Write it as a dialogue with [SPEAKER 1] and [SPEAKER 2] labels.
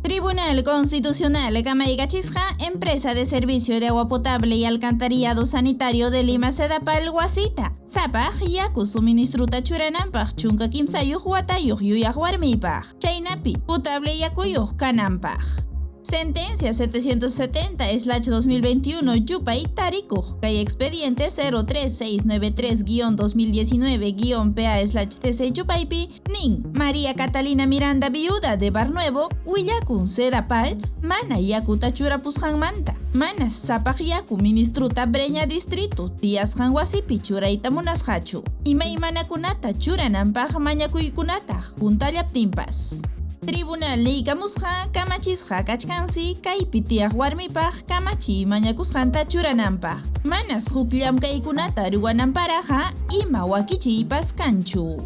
[SPEAKER 1] Tribunal Constitucional Kamaykachisqa, Empresa de Servicio de Agua Potable y Alcantarillado Sanitario de Lima Sedapal Wasita. Sapaq yaku suministruta churananpaq chunka kimsayuq watayuq yuyaq warmiypaq. Chaynapi potable yakuyuq kananpaq. Sentencia 770/2021 Yupay Tarikuq kay expediente 03693-2019-PA/TC Yupaypi nin María Catalina Miranda viuda de Barnuevo willakun Sedapal mana yakuta churapusqanmanta. Manas sapaq yaku ministruta Breña Distrito tiyasqan wasipi churayta munasqachu. Imaymanakunata churananpaq mañakuykunata juntallaptinpas. Tribunal niykamusqa kamachisqa kachkansi kaypi tiyaq warmipaq kamachiy mañakusqanta churananpaq. Manas huk llamkaykunata ruwananparaqa ima wakichiypas kanchu.